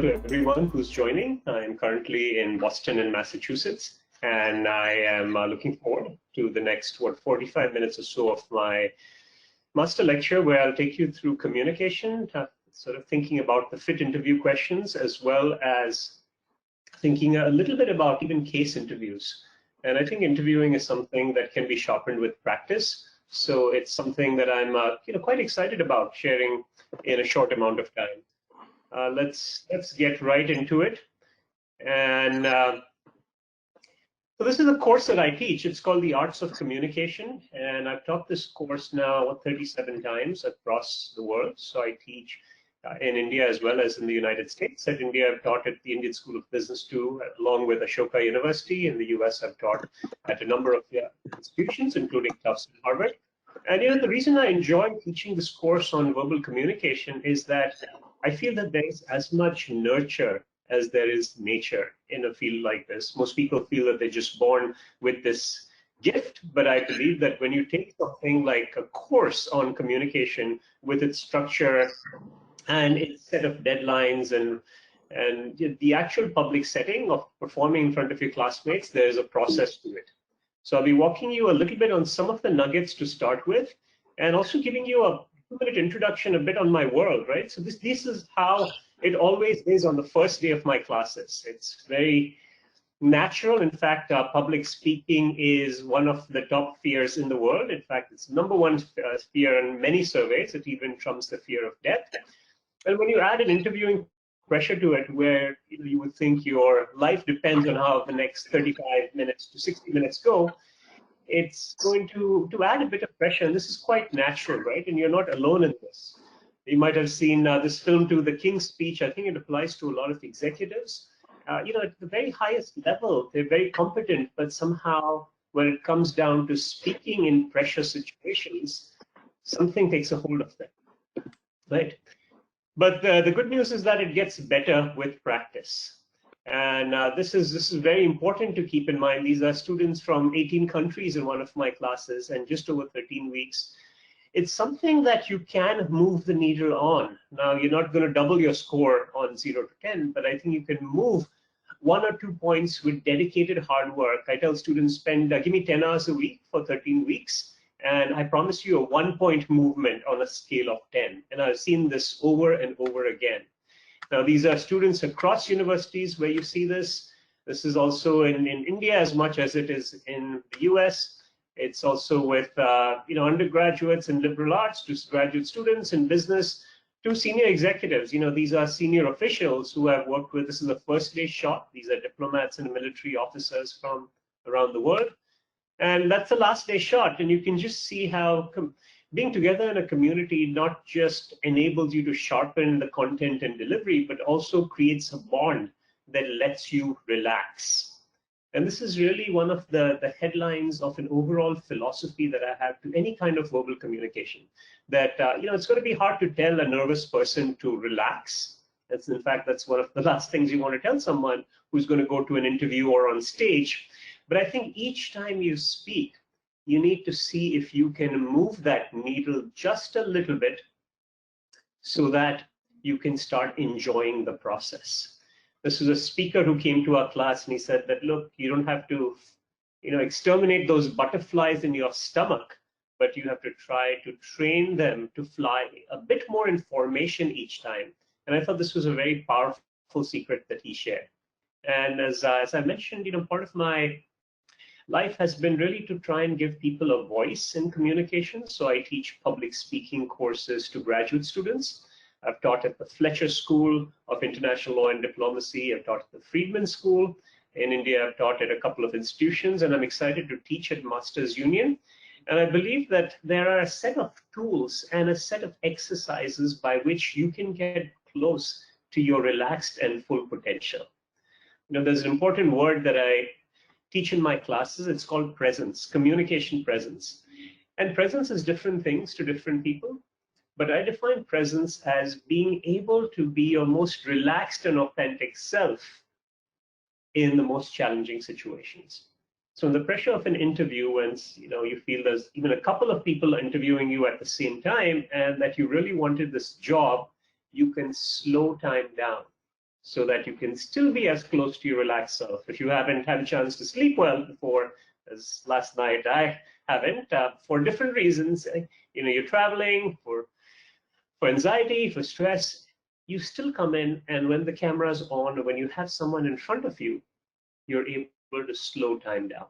to everyone who's joining. I'm currently in Boston in Massachusetts, and I am looking forward to the next, 45 minutes or so of my master lecture, where I'll take you through communication, sort of thinking about the fit interview questions, as well as thinking a little bit about even case interviews. And I think interviewing is something that can be sharpened with practice. So it's something that I'm quite excited about sharing in a short amount of time. Let's get right into it. And so this is a course that I teach. It's called The Arts of Communication. And I've taught this course now 37 times across the world. So I teach in India as well as in the United States. At India, I've taught at the Indian School of Business too, along with Ashoka University. In the US, I've taught at a number of institutions, including Tufts and Harvard. And the reason I enjoy teaching this course on verbal communication is that I feel that there is as much nurture as there is nature in a field like this. Most people feel that they're just born with this gift, but I believe that when you take something like a course on communication with its structure and its set of deadlines and the actual public setting of performing in front of your classmates, there's a process to it. So I'll be walking you a little bit on some of the nuggets to start with, and also giving you a 2-minute introduction a bit on my world, right? So this is how it always is on the first day of my classes. It's very natural. In fact, public speaking is one of the top fears in the world. In fact, it's #1 fear in many surveys. It even trumps the fear of death. And when you add an interviewing pressure to it, where you would think your life depends on how the next 35 minutes to 60 minutes go, it's going to add a bit of pressure. And this is quite natural, right? And you're not alone in this. You might have seen this film too, The King's Speech. I think it applies to a lot of executives. At the very highest level, they're very competent, but somehow when it comes down to speaking in pressure situations, something takes a hold of them, right? But the good news is that it gets better with practice. And this is very important to keep in mind. These are students from 18 countries in one of my classes, and just over 13 weeks. It's something that you can move the needle on. Now, you're not going to double your score on 0 to 10, but I think you can move 1 or 2 points with dedicated hard work. I tell students, give me 10 hours a week for 13 weeks. And I promise you a 1-point movement on a scale of 10. And I've seen this over and over again. Now, these are students across universities where you see this. This is also in India as much as it is in the US. It's also with undergraduates in liberal arts, to graduate students in business, to senior executives. These are senior officials who I've worked with. This is a first-day shot. These are diplomats and military officers from around the world. And that's the last day shot. And you can just see how being together in a community not just enables you to sharpen the content and delivery, but also creates a bond that lets you relax. And this is really one of the headlines of an overall philosophy that I have to any kind of verbal communication, that it's going to be hard to tell a nervous person to relax. In fact, that's one of the last things you want to tell someone who's going to go to an interview or on stage. But I think each time you speak, you need to see if you can move that needle just a little bit so that you can start enjoying the process. This is a speaker who came to our class, and he said that, look, you don't have to exterminate those butterflies in your stomach, but you have to try to train them to fly a bit more in formation each time. And I thought this was a very powerful secret that he shared. And as I mentioned, part of my life has been really to try and give people a voice in communication. So I teach public speaking courses to graduate students. I've taught at the Fletcher School of International Law and Diplomacy. I've taught at the Friedman School. In India, I've taught at a couple of institutions, and I'm excited to teach at Masters Union. And I believe that there are a set of tools and a set of exercises by which you can get close to your relaxed and full potential. There's an important word that I teach in my classes. It's called presence, communication presence. And presence is different things to different people. But I define presence as being able to be your most relaxed and authentic self in the most challenging situations. So in the pressure of an interview, when you feel there's even a couple of people interviewing you at the same time and that you really wanted this job, you can slow time down. so that you can still be as close to your relaxed self. If you haven't had a chance to sleep well before, as last night I haven't, for different reasons, you're traveling, for anxiety, for stress, you still come in, and when the camera's on, or when you have someone in front of you, you're able to slow time down.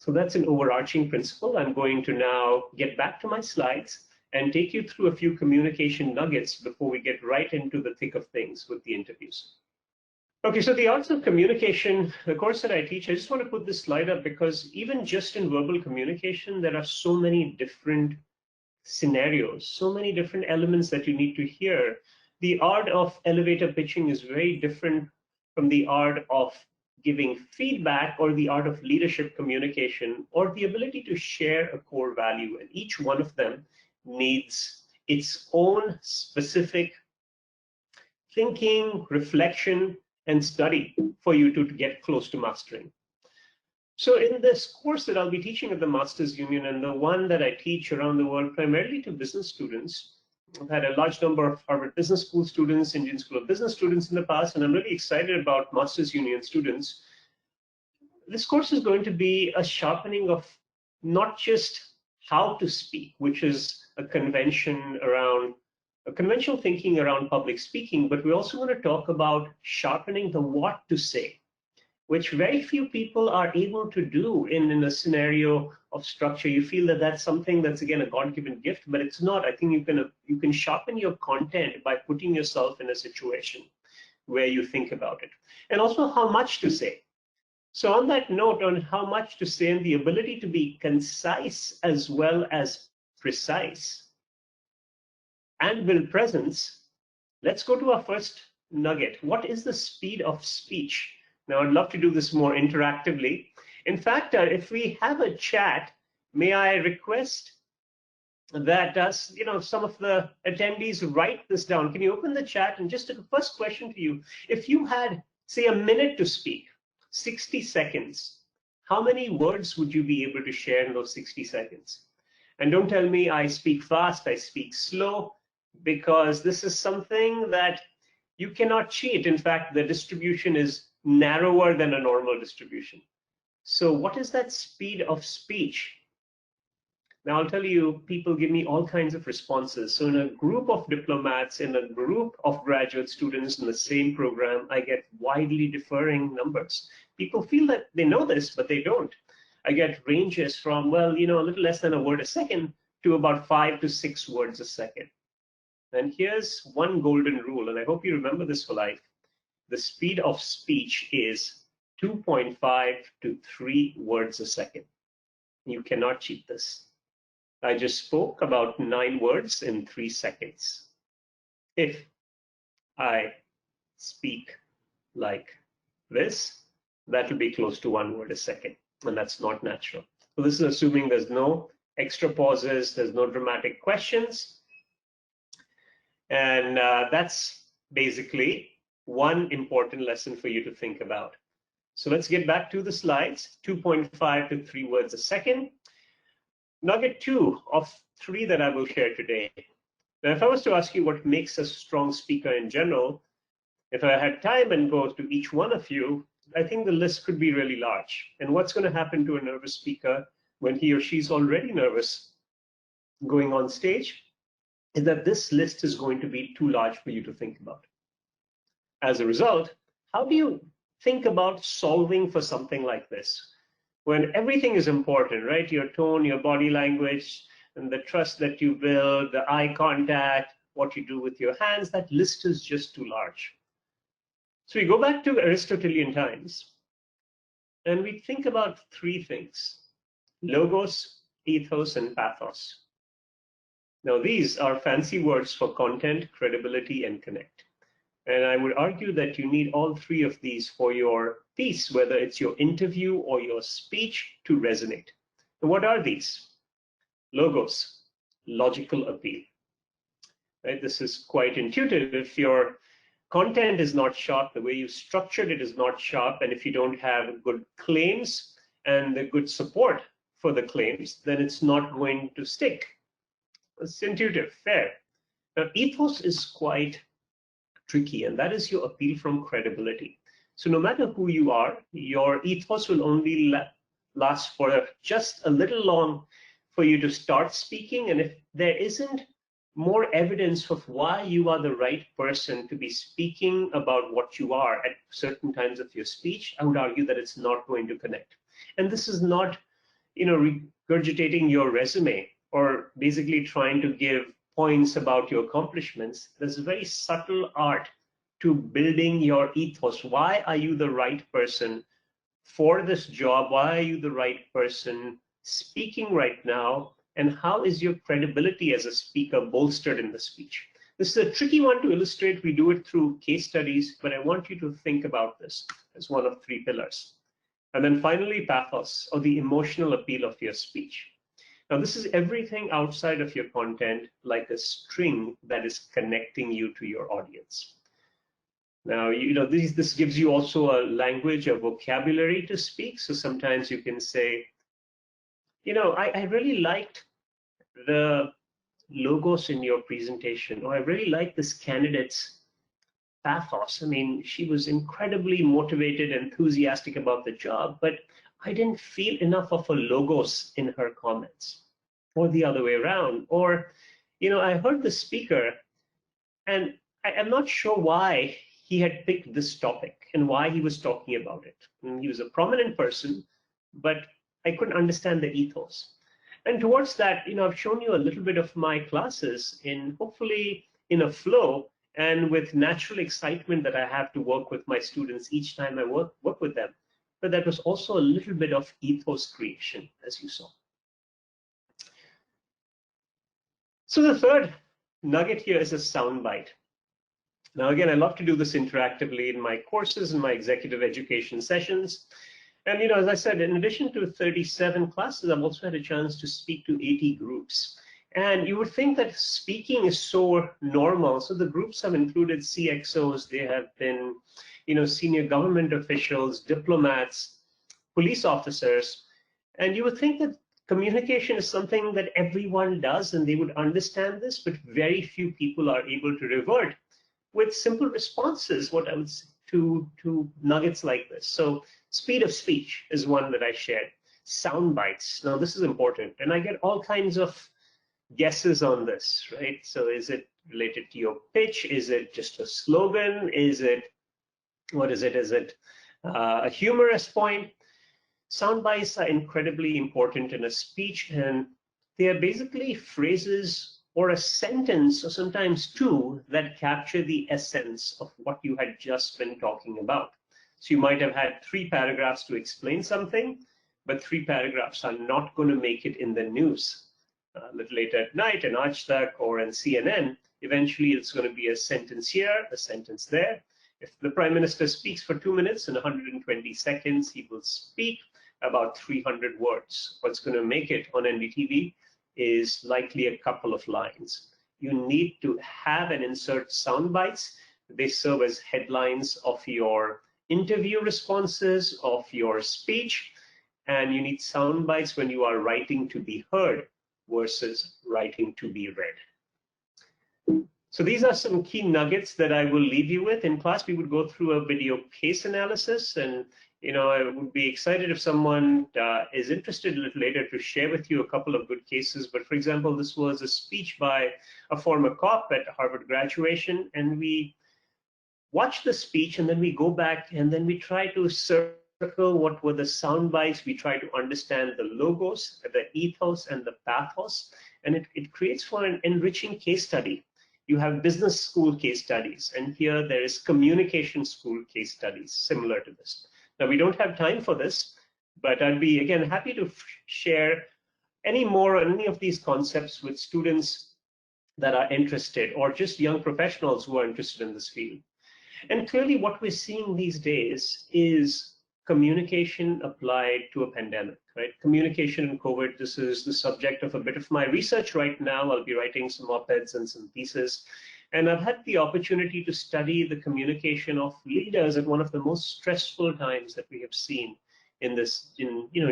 So that's an overarching principle. I'm going to now get back to my slides and take you through a few communication nuggets before we get right into the thick of things with the interviews. Okay, so the arts of communication, the course that I teach, I just want to put this slide up because even just in verbal communication, there are so many different scenarios, so many different elements that you need to hear. The art of elevator pitching is very different from the art of giving feedback or the art of leadership communication or the ability to share a core value. And each one of them needs its own specific thinking, reflection, and study for you to get close to mastering. So in this course that I'll be teaching at the Masters Union, and the one that I teach around the world primarily to business students, I've had a large number of Harvard Business School students, Indian School of Business students in the past, and I'm really excited about Masters Union students. This course is going to be a sharpening of not just how to speak, which is a conventional thinking around public speaking, but we're also going to talk about sharpening the what to say, which very few people are able to do in a scenario of structure. You feel that that's something that's, again, a God-given gift, but it's not. I think you can sharpen your content by putting yourself in a situation where you think about it. And also how much to say. So on that note, on how much to say and the ability to be concise as well as precise and build presence, let's go to our first nugget. What is the speed of speech? Now, I'd love to do this more interactively. In fact, if we have a chat, may I request that some of the attendees write this down. Can you open the chat? And just a first question to you. If you had, say, a minute to speak, 60 seconds, how many words would you be able to share in those 60 seconds? And don't tell me I speak fast, I speak slow, because this is something that you cannot cheat. In fact, the distribution is narrower than a normal distribution. So what is that speed of speech? Now, I'll tell you, people give me all kinds of responses. So in a group of diplomats, in a group of graduate students in the same program, I get widely differing numbers. People feel that they know this, but they don't. I get ranges from, well, a little less than a word a second to about 5 to 6 words a second. And here's one golden rule, and I hope you remember this for life. The speed of speech is 2.5 to 3 words a second. You cannot cheat this. I just spoke about 9 words in 3 seconds. If I speak like this, that will be close to 1 word a second, and that's not natural. So this is assuming there's no extra pauses, there's no dramatic questions, and that's basically one important lesson for you to think about. So let's get back to the slides. 2.5 to 3 words a second. Nugget 2 of 3 that I will share today. Now, if I was to ask you what makes a strong speaker in general, if I had time and go to each one of you, I think the list could be really large. And what's going to happen to a nervous speaker when he or she's already nervous going on stage is that this list is going to be too large for you to think about. As a result, how do you think about solving for something like this? When everything is important, right? Your tone, your body language, and the trust that you build, the eye contact, what you do with your hands, that list is just too large. So we go back to Aristotelian times, and we think about 3 things: logos, ethos, and pathos. Now, these are fancy words for content, credibility, and connect. And I would argue that you need all 3 of these for your piece, whether it's your interview or your speech, to resonate. And what are these? Logos, logical appeal. Right? This is quite intuitive. If your content is not sharp, the way you structured it is not sharp, and if you don't have good claims and the good support for the claims, then it's not going to stick. It's intuitive, fair. Now, ethos is quite tricky, and that is your appeal from credibility. So no matter who you are, your ethos will only last for just a little long for you to start speaking. And if there isn't more evidence of why you are the right person to be speaking about what you are at certain times of your speech, I would argue that it's not going to connect. And this is not, regurgitating your resume or basically trying to give points about your accomplishments. There's a very subtle art to building your ethos. Why are you the right person for this job? Why are you the right person speaking right now? And how is your credibility as a speaker bolstered in the speech? This is a tricky one to illustrate. We do it through case studies, but I want you to think about this as one of three pillars. And then finally, pathos, or the emotional appeal of your speech. Now, this is everything outside of your content, like a string that is connecting you to your audience. Now, this gives you also a language, a vocabulary to speak. So sometimes you can say, I really liked the logos in your presentation, or I really like this candidate's pathos. I mean, she was incredibly motivated, enthusiastic about the job, but I didn't feel enough of a logos in her comments, or the other way around. Or, I heard the speaker, and I'm not sure why he had picked this topic and why he was talking about it. And he was a prominent person, but I couldn't understand the ethos. And towards that, I've shown you a little bit of my classes hopefully in a flow and with natural excitement that I have to work with my students each time I work with them. But that was also a little bit of ethos creation, as you saw. So the third nugget here is a soundbite. Now, again, I love to do this interactively in my courses and my executive education sessions. And, as I said, in addition to 37 classes, I've also had a chance to speak to 80 groups. And you would think that speaking is so normal. So the groups have included CXOs, they have been, senior government officials, diplomats, police officers. And you would think that communication is something that everyone does and they would understand this, but very few people are able to revert with simple responses, what I would say, to nuggets like this. So speed of speech is one that I shared. Sound bites. Now, this is important. And I get all kinds of guesses on this, right? So is it related to your pitch? Is it just a slogan? What is it? Is it a humorous point? Sound bites are incredibly important in a speech, and they are basically phrases or a sentence, or sometimes two, that capture the essence of what you had just been talking about. So you might have had 3 paragraphs to explain something, but 3 paragraphs are not going to make it in the news. A little later at night in Aaj or in CNN, eventually it's going to be a sentence here, a sentence there. If the Prime Minister speaks for 2 minutes and 120 seconds, he will speak about 300 words. What's going to make it on NDTV is likely a couple of lines. You need to have and insert sound bites. They serve as headlines of your interview responses, of your speech, and you need sound bites when you are writing to be heard versus writing to be read. So these are some key nuggets that I will leave you with. In class, we would go through a video case analysis, and I would be excited if someone is interested a little later to share with you a couple of good cases. But for example, this was a speech by a former cop at Harvard graduation, and we watch the speech and then we go back and then we try to circle what were the sound bites. We try to understand the logos, the ethos, and the pathos, and it creates for an enriching case study. You have business school case studies, and here there is communication school case studies similar to this. Now, we don't have time for this, but I'd be, again, happy to share any more on any of these concepts with students that are interested, or just young professionals who are interested in this field. And clearly what we're seeing these days is communication applied to a pandemic, right? Communication in COVID, this is the subject of a bit of my research right now. I'll be writing some op-eds and some pieces. And I've had the opportunity to study the communication of leaders at one of the most stressful times that we have seen in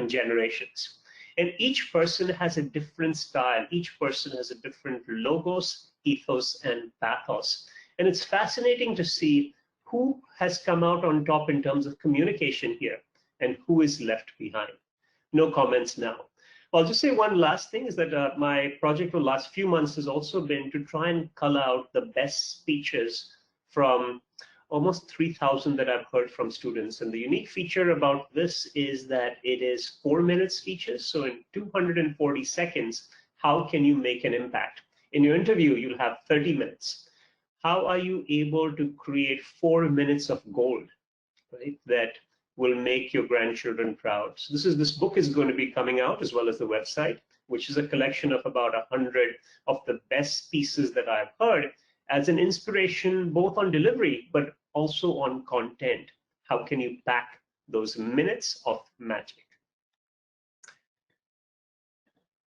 generations. And each person has a different style. Each person has a different logos, ethos, and pathos. And it's fascinating to see who has come out on top in terms of communication here and who is left behind. No comments now. I'll just say one last thing is that my project for the last few months has also been to try and cull out the best speeches from almost 3,000 that I've heard from students. And the unique feature about this is that it is 4-minute speeches. So in 240 seconds, how can you make an impact? In your interview, you'll have 30 minutes. How are you able to create 4 minutes of gold, right, that will make your grandchildren proud? So this book is going to be coming out, as well as the website, which is a collection of about 100 of the best pieces that I've heard as an inspiration, both on delivery, but also on content. How can you pack those minutes of magic?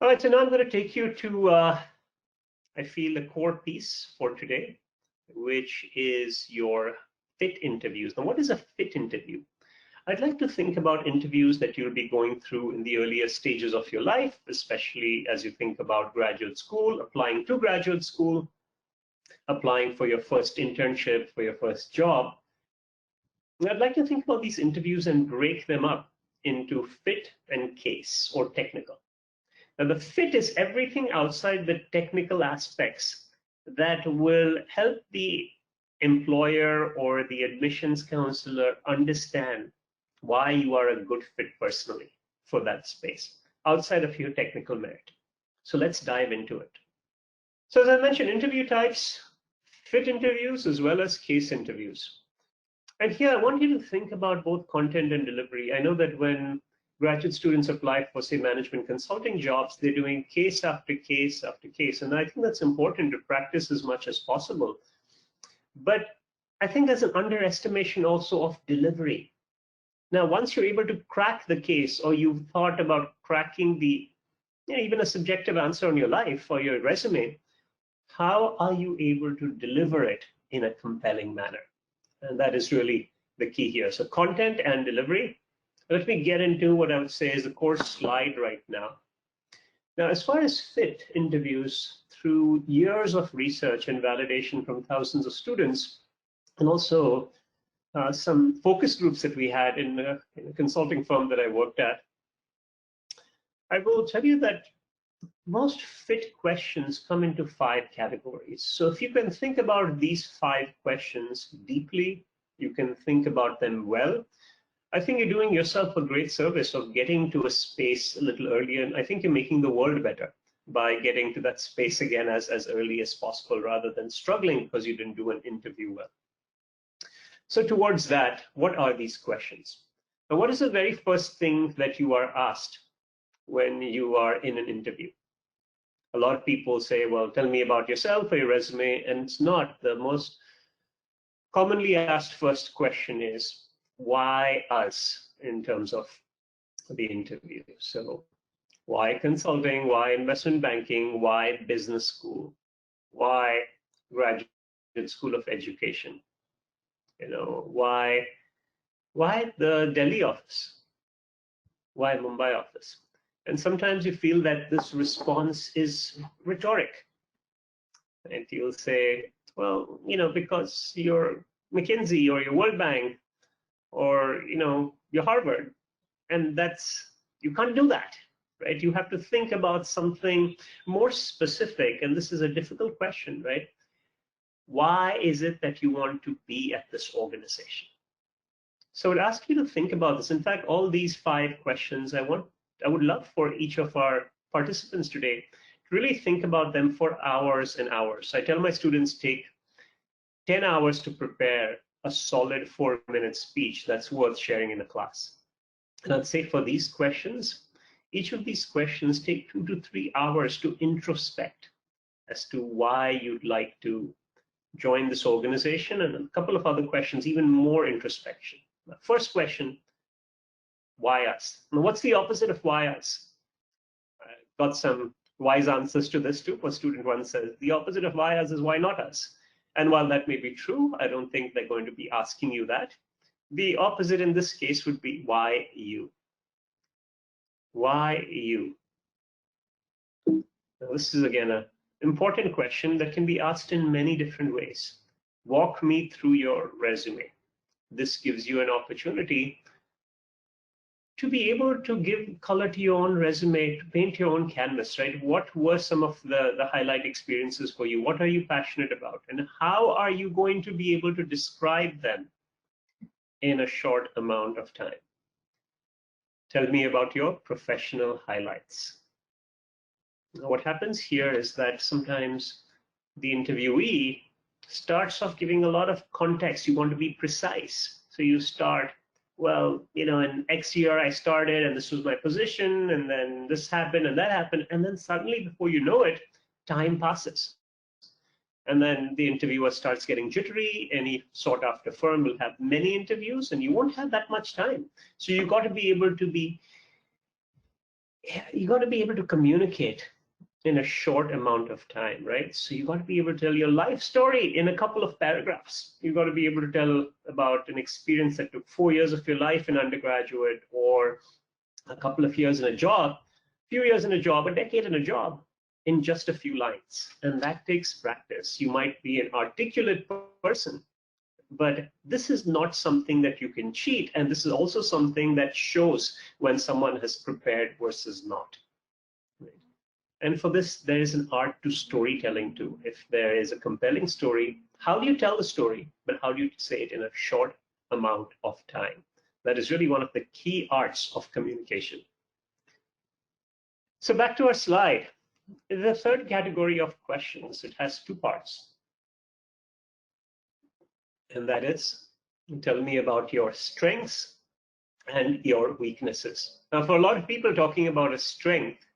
All right, so now I'm going to take you to, I feel, the core piece for today, which is your fit interviews. Now, what is a fit interview? I'd like to think about interviews that you'll be going through in the earlier stages of your life, especially as you think about graduate school, applying to graduate school, applying for your first internship, for your first job. And I'd like to think about these interviews and break them up into fit and case, or technical. Now, the fit is everything outside the technical aspects that will help the employer or the admissions counselor understand why you are a good fit personally for that space, outside of your technical merit. So let's dive into it. So as I mentioned, interview types, fit interviews, as well as case interviews. And here I want you to think about both content and delivery. I know that when graduate students apply for, say, management consulting jobs, they're doing case after case after case. And I think that's important to practice as much as possible. But I think there's an underestimation also of delivery. Now, once you're able to crack the case, or you've thought about cracking the, even a subjective answer on your life or your resume, how are you able to deliver it in a compelling manner? And that is really the key here. So content and delivery. Let me get into what I would say is the core slide right now. Now, as far as fit interviews, through years of research and validation from thousands of students, and also some focus groups that we had in a consulting firm that I worked at, I will tell you that most fit questions come into 5 categories. So if you can think about these 5 questions deeply, you can think about them well, I think you're doing yourself a great service of getting to a space a little earlier. And I think you're making the world better by getting to that space again as early as possible, rather than struggling because you didn't do an interview well. So towards that, what are these questions? And what is the very first thing that you are asked when you are in an interview? A lot of people say, well, tell me about yourself or your resume. And it's not. The most commonly asked first question is, why us, in terms of the interview? So why consulting? Why investment banking? Why business school? Why graduate school of education? Why the Delhi office? Why Mumbai office? And sometimes you feel that this response is rhetoric. And you'll say, well, because you're McKinsey or your World Bank or, your Harvard. And you can't do that, right? You have to think about something more specific. And this is a difficult question, right? Why is it that you want to be at this organization? So I'd ask you to think about this. In fact, all these 5 questions, I would love for each of our participants today to really think about them for hours and hours. I tell my students, take 10 hours to prepare a solid 4-minute speech that's worth sharing in a class. And I'd say for these questions, each of these questions take 2 to 3 hours to introspect as to why you'd like to join this organization, and a couple of other questions, even more introspection. First question, why us? Now, what's the opposite of why us? I got some wise answers to this too. A student once says, the opposite of why us is why not us. And while that may be true, I don't think they're going to be asking you that. The opposite in this case would be why you? Why you? Now, this is again an important question that can be asked in many different ways. walk me through your resume. This gives you an opportunity to be able to give color to your own resume, to paint your own canvas, right? What were some of the highlight experiences for you? What are you passionate about? And how are you going to be able to describe them in a short amount of time? Tell me about your professional highlights. Now, what happens here is that sometimes the interviewee starts off giving a lot of context. You want to be precise. So you start, well, in X year I started and this was my position, and then this happened and that happened. And then suddenly, before you know it, time passes. And then the interviewer starts getting jittery. Any sought after firm will have many interviews and you won't have that much time. So you got to be able to communicate in a short amount of time, right? So you got to be able to tell your life story in a couple of paragraphs. You got to be able to tell about an experience that took 4 years of your life in undergraduate, or a couple of years in a job, a few years in a job, a decade in a job, in just a few lines. And that takes practice. You might be an articulate person, but this is not something that you can cheat. And this is also something that shows when someone has prepared versus not. And for this, there is an art to storytelling too. If there is a compelling story, how do you tell the story, but how do you say it in a short amount of time? That is really one of the key arts of communication. So back to our slide. The third category of questions, it has two parts. And that is, tell me about your strengths and your weaknesses. Now, for a lot of people, talking about a strength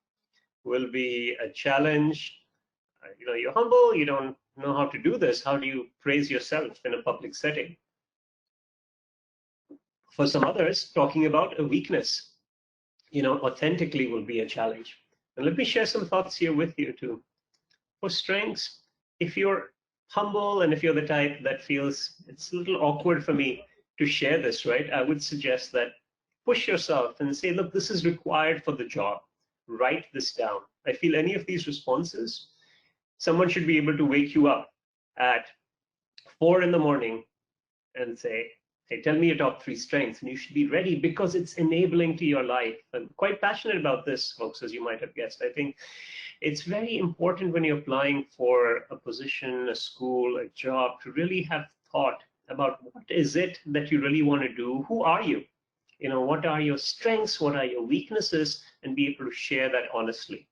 will be a challenge. You're humble, you don't know how to do this. How do you praise yourself in a public setting? For some others, talking about a weakness, authentically will be a challenge. And let me share some thoughts here with you too. For strengths, if you're humble and if you're the type that feels it's a little awkward for me to share this, right? I would suggest that push yourself and say, look, this is required for the job. Write this down. I feel any of these responses, someone should be able to wake you up at 4 in the morning and say, hey, tell me your top 3 strengths. And you should be ready because it's enabling to your life. I'm quite passionate about this, folks, as you might have guessed. I think it's very important when you're applying for a position, a school, a job, to really have thought about what is it that you really want to do? Who are you? What are your strengths? What are your weaknesses? And be able to share that honestly.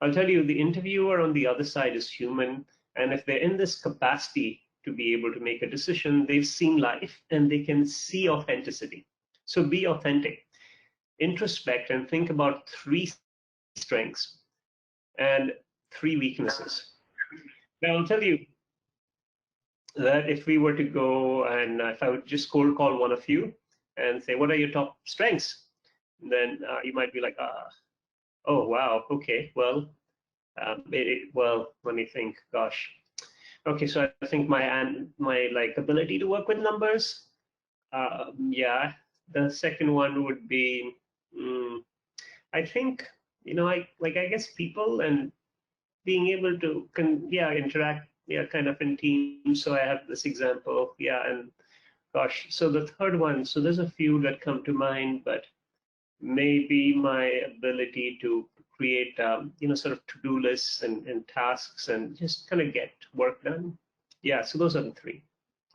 I'll tell you, the interviewer on the other side is human. And if they're in this capacity to be able to make a decision, they've seen life and they can see authenticity. So be authentic, introspect, and think about 3 strengths and 3 weaknesses. Now, I'll tell you that if we were to go and if I would just cold call one of you and say, what are your top strengths? Then you might be like, oh, wow, okay, well, let me think, gosh. Okay, so I think my ability to work with numbers, yeah. The second one would be, I think, I guess people and being able to, interact, kind of in teams. So I have this example, and gosh, so the third one, so there's a few that come to mind, but maybe my ability to create, sort of to-do lists and tasks and just kind of get work done. Yeah, so those are the 3.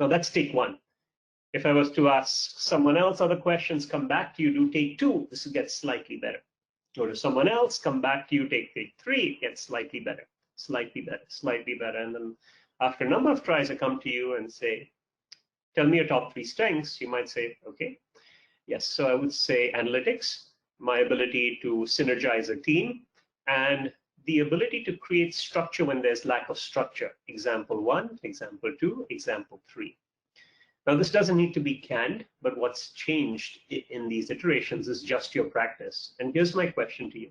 Now that's take 1. If I was to ask someone else other questions, come back to you, do take 2, this gets slightly better. Go to someone else, come back to you, take 3, it gets slightly better, slightly better, slightly better. And then after a number of tries, I come to you and say, tell me your top 3 strengths. You might say, okay, yes. So I would say analytics, my ability to synergize a team, and the ability to create structure when there's lack of structure. Example 1, example 2, example 3. Now, this doesn't need to be canned, but what's changed in these iterations is just your practice. And here's my question to you.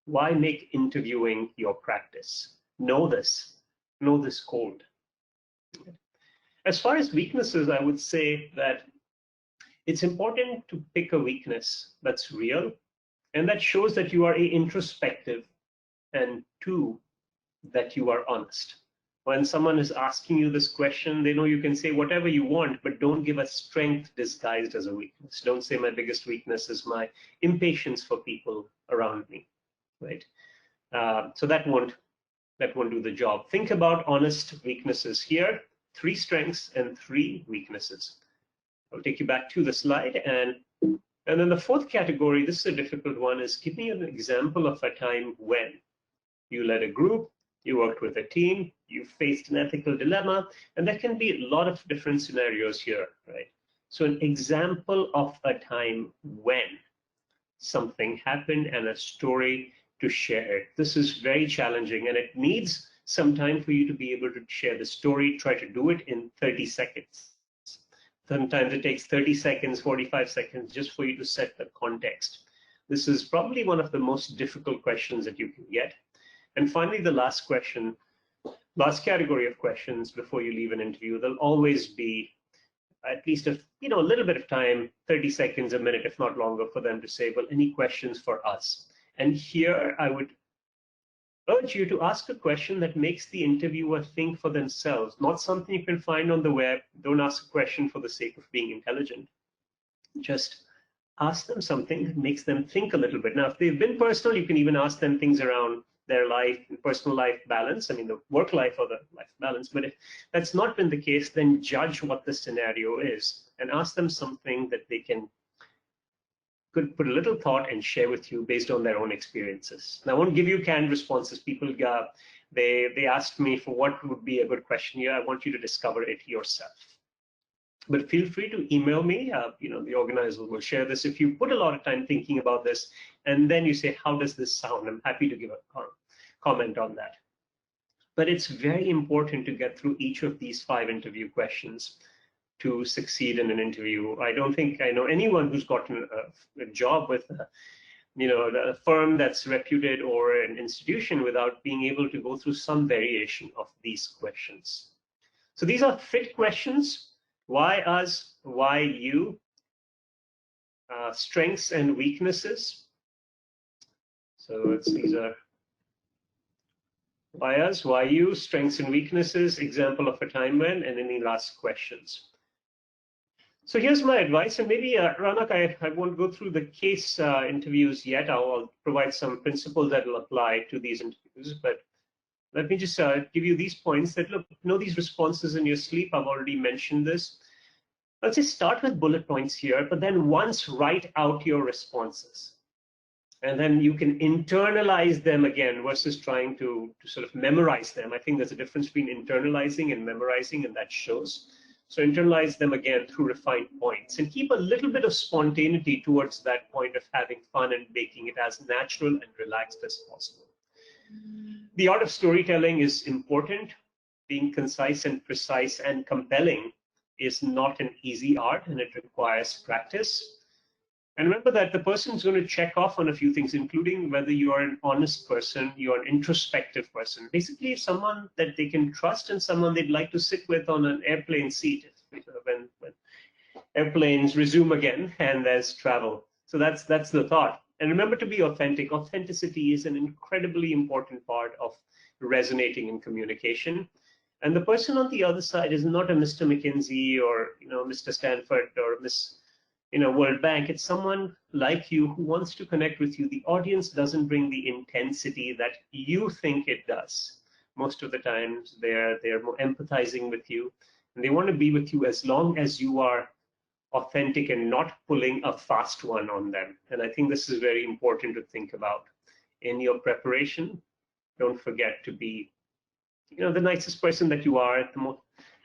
Why make interviewing your practice? Know this cold. As far as weaknesses, I would say that it's important to pick a weakness that's real and that shows that you are introspective, and 2, that you are honest. When someone is asking you this question, they know you can say whatever you want, but don't give a strength disguised as a weakness. Don't say my biggest weakness is my impatience for people around me, right? So that won't do the job. Think about honest weaknesses here: 3 strengths and 3 weaknesses. I'll take you back to the slide, and then the 4th category, this is a difficult one, is give me an example of a time when you led a group, you worked with a team, you faced an ethical dilemma, and there can be a lot of different scenarios here, right? So an example of a time when something happened and a story to share it. This is very challenging, and it needs some time for you to be able to share the story. Try to do it in 30 seconds. Sometimes it takes 30 seconds, 45 seconds just for you to set the context. This is probably one of the most difficult questions that you can get. And finally, the last question, last category of questions before you leave an interview, there'll always be at least a little bit of time, 30 seconds, a minute, if not longer, for them to say, well, any questions for us? And here I would urge you to ask a question that makes the interviewer think for themselves, not something you can find on the web. Don't ask a question for the sake of being intelligent. Just ask them something that makes them think a little bit. Now, if they've been personal, you can even ask them things around their life, personal life balance, I mean, the work life or the life balance. But if that's not been the case, then judge what the scenario is and ask them something that they could put a little thought and share with you based on their own experiences. Now, I won't give you canned responses. People, they asked me for what would be a good question here. I want you to discover it yourself. But feel free to email me. The organizer will share this. If you put a lot of time thinking about this, and then you say, how does this sound? I'm happy to give a comment on that. But it's very important to get through each of these 5 interview questions to succeed in an interview. I don't think I know anyone who's gotten a job with a firm that's reputed or an institution without being able to go through some variation of these questions. So these are fit questions. Why us? Why you? Strengths and weaknesses. So these are why us? Why you? Strengths and weaknesses. Example of a time when, and any last questions. So here's my advice, and maybe Ranak, I won't go through the case interviews yet. I'll provide some principles that will apply to these interviews, but let me just give you these points that, look, know these responses in your sleep. I've already mentioned this. Let's just start with bullet points here, but then once write out your responses. And then you can internalize them again versus trying to sort of memorize them. I think there's a difference between internalizing and memorizing, and that shows. So internalize them again through refined points and keep a little bit of spontaneity towards that point of having fun and making it as natural and relaxed as possible. The art of storytelling is important. Being concise and precise and compelling is not an easy art, and it requires practice. And remember that the person is going to check off on a few things, including whether you are an honest person, you are an introspective person. Basically, someone that they can trust and someone they'd like to sit with on an airplane seat when airplanes resume again and there's travel. So that's the thought. And remember to be authentic. Authenticity is an incredibly important part of resonating in communication. And the person on the other side is not a Mr. McKinsey or Mr. Stanford or Miss World Bank. It's someone like you who wants to connect with you. The audience doesn't bring the intensity that you think it does. Most of the times they're more empathizing with you, and they want to be with you as long as you are authentic and not pulling a fast one on them. And I think this is very important to think about in your preparation. Don't forget to be the nicest person that you are,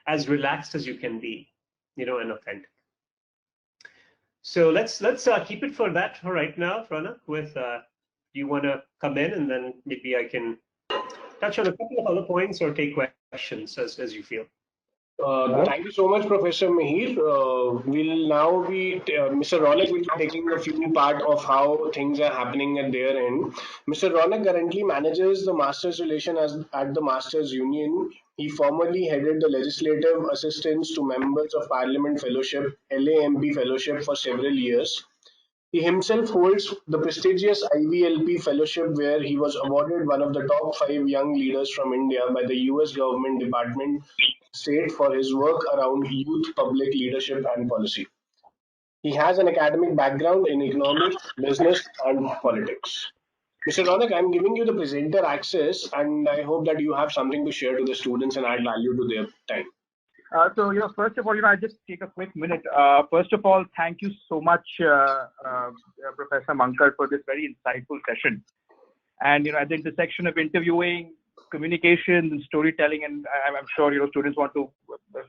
as relaxed as you can be, and authentic. So let's keep it for that for right now, Pranav. With you want to come in, and then maybe I can touch on a couple of other points or take questions as you feel. Thank you so much, Professor Mihir. We'll now be, Mr. Ronak will be taking a few part of how things are happening at their end. Mr. Ronak currently manages the Masters Relation at the Masters Union. He formerly headed the Legislative Assistance to Members of Parliament Fellowship, LAMP Fellowship, for several years. He himself holds the prestigious IVLP fellowship, where he was awarded one of the top 5 young leaders from India by the US government Department of State for his work around youth public leadership and policy. He has an academic background in economics, business, and politics. Mr. Ronak, I'm giving you the presenter access, and I hope that you have something to share to the students and add value to their time. So, first of all, I just take a quick minute. First of all, thank you so much, Professor Mankad, for this very insightful session. And, at the intersection of interviewing, communication, and storytelling, and I'm sure,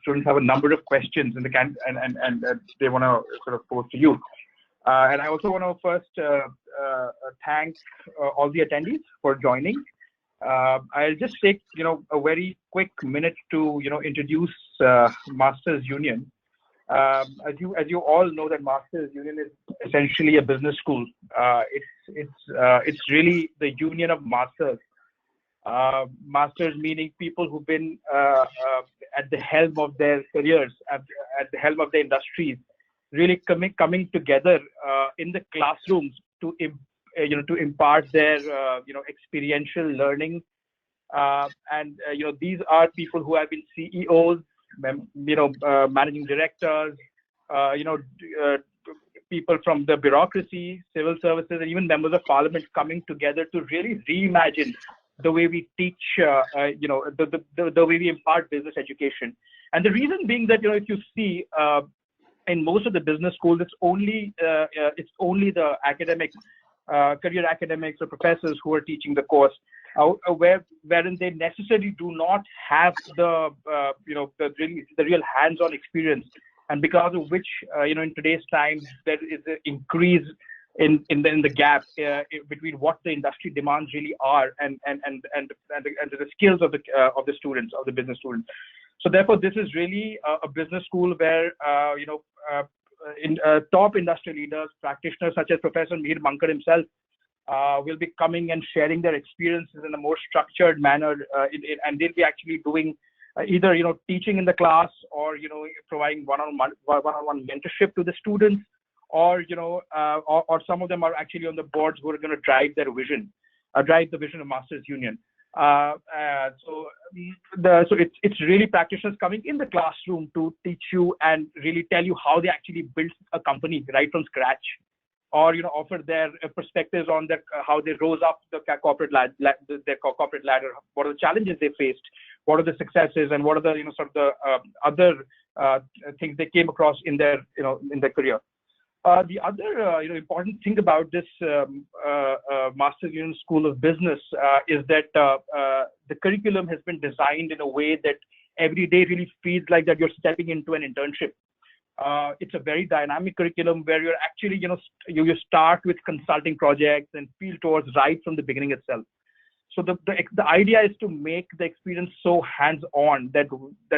students have a number of questions and they want to sort of pose to you. And I also want to first thank all the attendees for joining. I'll just take, a very quick minute to, introduce Masters Union. As you all know, that Masters Union is essentially a business school. It's really the union of masters. Masters meaning people who've been at the helm of their careers, at the helm of their industries, really coming together in the classrooms to impart their experiential learning, and these are people who have been CEOs, managing directors, people from the bureaucracy, civil services, and even members of parliament coming together to really reimagine the way we teach, the way we impart business education. And the reason being that, if you see, in most of the business schools, it's only the academic, career academics or professors who are teaching the course, wherein they necessarily do not have the real hands-on experience, and because of which, in today's time, there is an increase in the gap between what the industry demands really are and the skills of the students, of the business students. So therefore, this is really a business school where top industry leaders, practitioners such as Professor Mihir Mankad himself will be coming and sharing their experiences in a more structured manner, and they'll be actually doing either teaching in the class, or providing one-on-one mentorship to the students, or some of them are actually on the boards who are going to drive their vision, drive the vision of Masters Union. So it's really practitioners coming in the classroom to teach you and really tell you how they actually built a company right from scratch, or offer their perspectives on how they rose up their corporate ladder, what are the challenges they faced, what are the successes, and what are the sort of the other things they came across in their career. The other important thing about this Masters Union School of Business is that the curriculum has been designed in a way that every day really feels like that you're stepping into an internship. It's a very dynamic curriculum where you're actually you start with consulting projects and feel towards right from the beginning itself. So the idea is to make the experience so hands-on that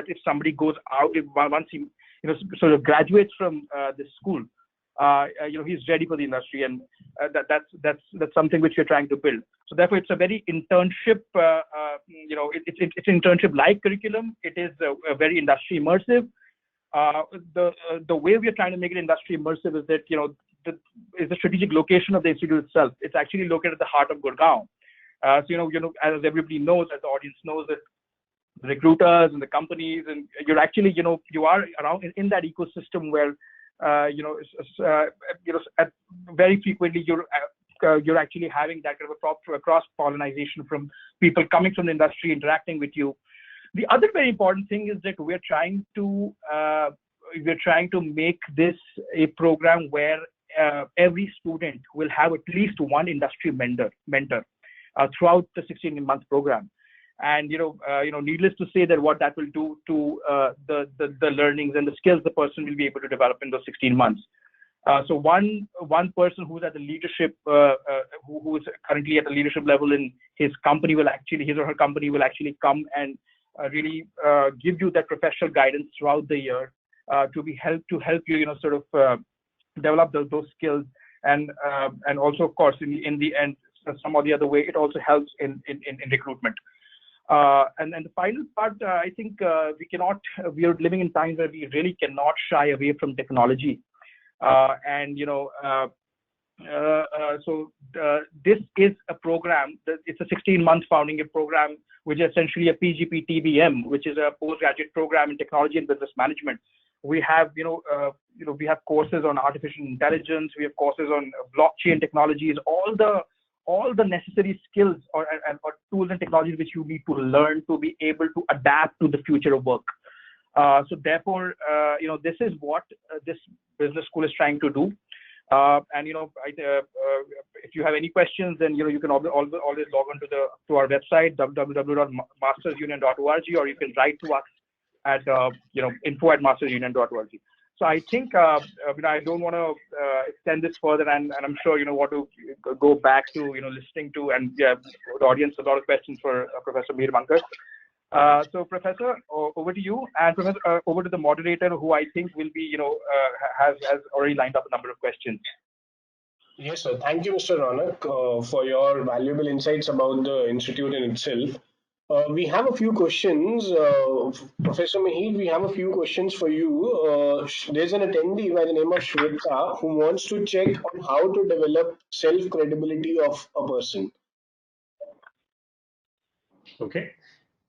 if somebody goes out, once he sort of graduates from this school, he's ready for the industry, and that's something which we're trying to build. So therefore, it's a very internship, it's an internship-like curriculum. It is a very industry immersive. The way we are trying to make it industry immersive is that is the strategic location of the institute itself. It's actually located at the heart of Gurgaon. So as everybody knows, as the audience knows, that the recruiters and the companies, and you're actually you are around in that ecosystem where very frequently you're actually having that kind of a cross-pollination from people coming from the industry interacting with you. The other very important thing is that we're trying to make this a program where every student will have at least one industry mentor throughout the 16-month program. And needless to say that what that will do to the learnings and the skills the person will be able to develop in those 16 months. So one person who's at the leadership, who is currently at the leadership level in his company his or her company will actually come and really give you that professional guidance throughout the year to help you sort of develop those skills, and also of course in the end, some or the other way, it also helps in recruitment. And the final part, I think we are living in times where we really cannot shy away from technology. And This is a program. It's a 16-month founding year program, which is essentially a PGP-TBM, which is a postgraduate program in technology and business management. We have, we have courses on artificial intelligence. We have courses on blockchain technologies. All the necessary skills or tools and technologies which you need to learn to be able to adapt to the future of work. So therefore, this is what this business school is trying to do. If you have any questions, then you can always log on to our website www.mastersunion.org, or you can write to us at info@mastersunion.org. So I think I don't want to extend this further, and I'm sure want to go back to listening to, and the audience a lot of questions for Professor Mihir Mankad. So Professor, over to you, and Professor, over to the moderator, who I think will be has already lined up a number of questions. Yes, sir. Thank you, Mr. Ronak, for your valuable insights about the institute in itself. We have a few questions. Professor Mihir, we have a few questions for you. There's an attendee by the name of Shweta who wants to check on how to develop self-credibility of a person. Okay.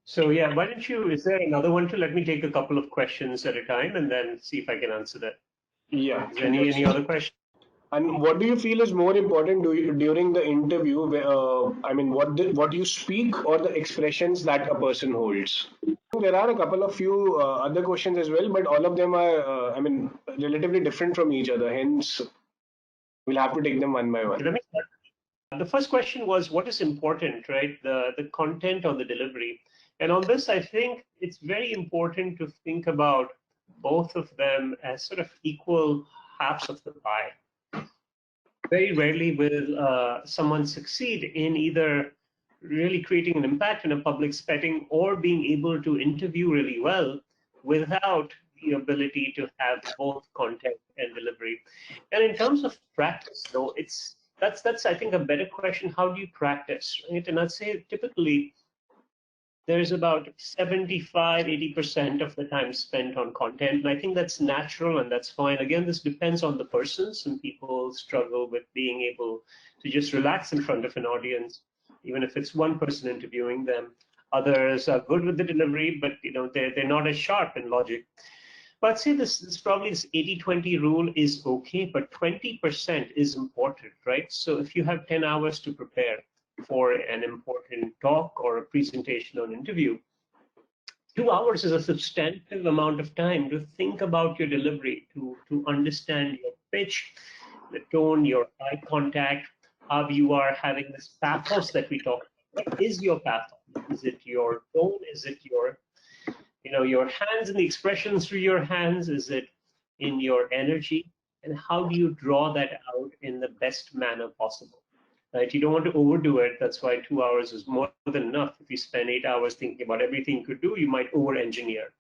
So yeah, why don't you, is there another one to let me take a couple of questions at a time and then see if I can answer that? Yeah. Is there any other question? And what do you feel is more important during the interview? What you speak or the expressions that a person holds? There are a couple of few other questions as well, but all of them are, relatively different from each other. Hence, we'll have to take them one by one. Let me start. The first question was, what is important, right? The content or the delivery. And on this, I think it's very important to think about both of them as sort of equal halves of the pie. Very rarely will someone succeed in either really creating an impact in a public setting or being able to interview really well without the ability to have both content and delivery. And in terms of practice, though, that's I think a better question. How do you practice, right? And I'd say typically there's about 75-80% of the time spent on content. And I think that's natural and that's fine. Again, this depends on the person. Some people struggle with being able to just relax in front of an audience, even if it's one person interviewing them. Others are good with the delivery, but they're not as sharp in logic. But I'd say this probably this 80-20 rule is okay, but 20% is important, right? So if you have 10 hours to prepare for an important talk or a presentation or an interview, 2 hours is a substantive amount of time to think about your delivery, to understand your pitch, the tone, your eye contact, how you are having this pathos that we talked about. What is your pathos? Is it your tone? Is it your hands and the expressions through your hands? Is it in your energy? And how do you draw that out in the best manner possible? Right? You don't want to overdo it. That's why 2 hours is more than enough. If you spend 8 hours thinking about everything you could do, you might over-engineer.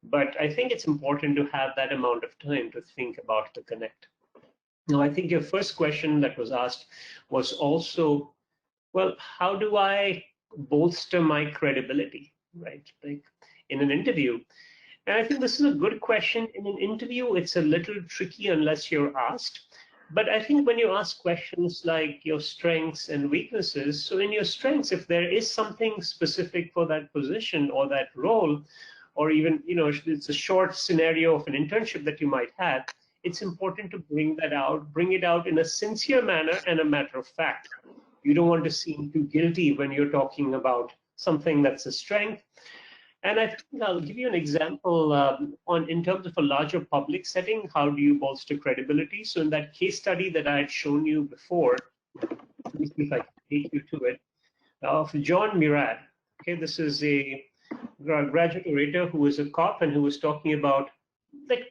But I think it's important to have that amount of time to think about the connect. Now, I think your first question that was asked was also, well, how do I bolster my credibility, right? Like in an interview. And I think this is a good question. In an interview, it's a little tricky unless you're asked. But I think when you ask questions like your strengths and weaknesses, so in your strengths, if there is something specific for that position or that role, or even, it's a short scenario of an internship that you might have, it's important to bring it out in a sincere manner and a matter of fact. You don't want to seem too guilty when you're talking about something that's a strength. And I think I'll give you an example in terms of a larger public setting. How do you bolster credibility? So in that case study that I had shown you before, let me see if I can take you to it, of John Murad. Okay, this is a graduate orator who was a cop and who was talking about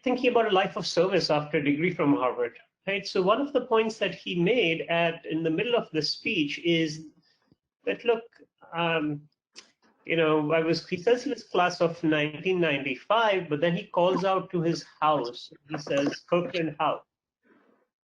thinking about a life of service after a degree from Harvard. Right. So one of the points that he made in the middle of the speech is that look. He says he was class of 1995, but then he calls out to his house. He says Kirkland House.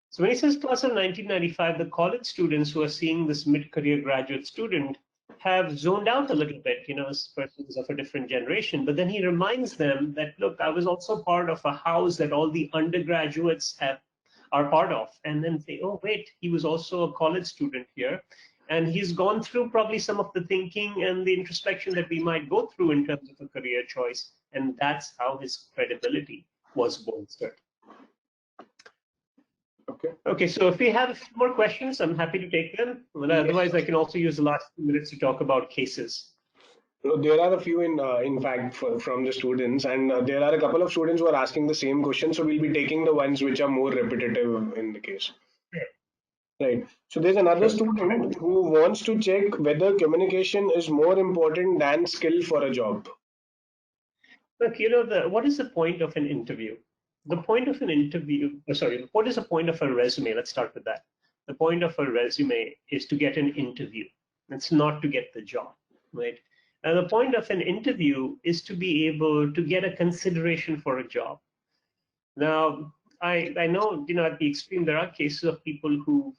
So when he says class of 1995, the college students who are seeing this mid-career graduate student have zoned out a little bit. This person is of a different generation. But then he reminds them that, look, I was also part of a house that all the undergraduates have are part of, and then say, oh, wait, he was also a college student here. And he's gone through probably some of the thinking and the introspection that we might go through in terms of a career choice. And that's how his credibility was bolstered. Okay, so if we have a few more questions, I'm happy to take them. Well, otherwise, I can also use the last 2 minutes to talk about cases. There are a few in fact, from the students, and there are a couple of students who are asking the same question. So we'll be taking the ones which are more repetitive in the case. Right. So there's another student who wants to check whether communication is more important than skill for a job. Look, what is the point of an interview? The point of an interview, what is the point of a resume? Let's start with that. The point of a resume is to get an interview. It's not to get the job, right? And the point of an interview is to be able to get a consideration for a job. Now, I know, at the extreme, there are cases of people who've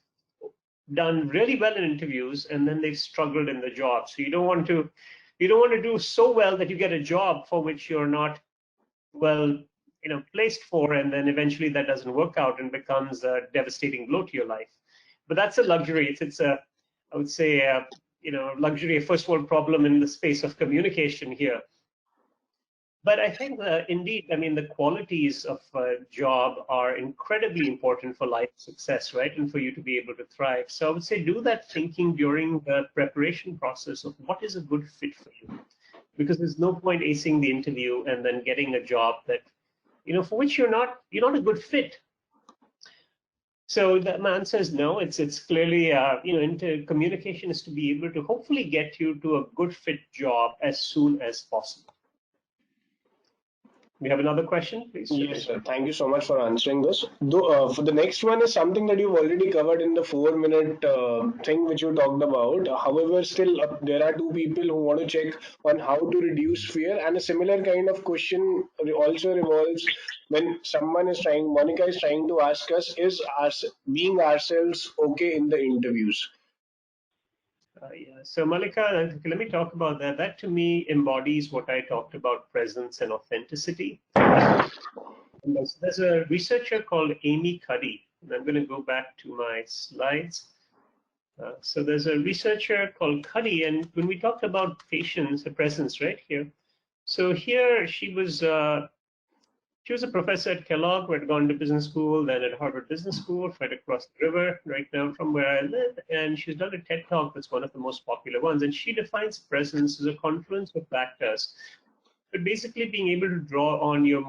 done really well in interviews and then they've struggled in the job. So you don't want to do so well that you get a job for which you're not well, placed for, and then eventually that doesn't work out and becomes a devastating blow to your life. But that's a luxury. It's I would say, luxury, a first world problem in the space of communication here. But I think indeed, the qualities of a job are incredibly important for life success, right? And for you to be able to thrive. So I would say do that thinking during the preparation process of what is a good fit for you. Because there's no point acing the interview and then getting a job that, for which you're not a good fit. So my answer is no. It's clearly, communication is to be able to hopefully get you to a good fit job as soon as possible. We have another question, please? Yes, sir. Thank you so much for answering this. For the next one is something that you've already covered in the 4-minute thing which you talked about. However, still there are two people who want to check on how to reduce fear, and a similar kind of question also revolves when Monica is trying to ask us, is being ourselves okay in the interviews? Yeah. So Malika, let me talk about that. That to me embodies what I talked about, presence and authenticity. There's a researcher called Amy Cuddy, and I'm going to go back to my slides. So there's a researcher called Cuddy, and when we talked about patience, the presence right here. So here she was a professor at Kellogg, who had gone to business school, then at Harvard Business School, right across the river, right now from where I live. And she's done a TED Talk that's one of the most popular ones. And she defines presence as a confluence of factors. But basically being able to draw on your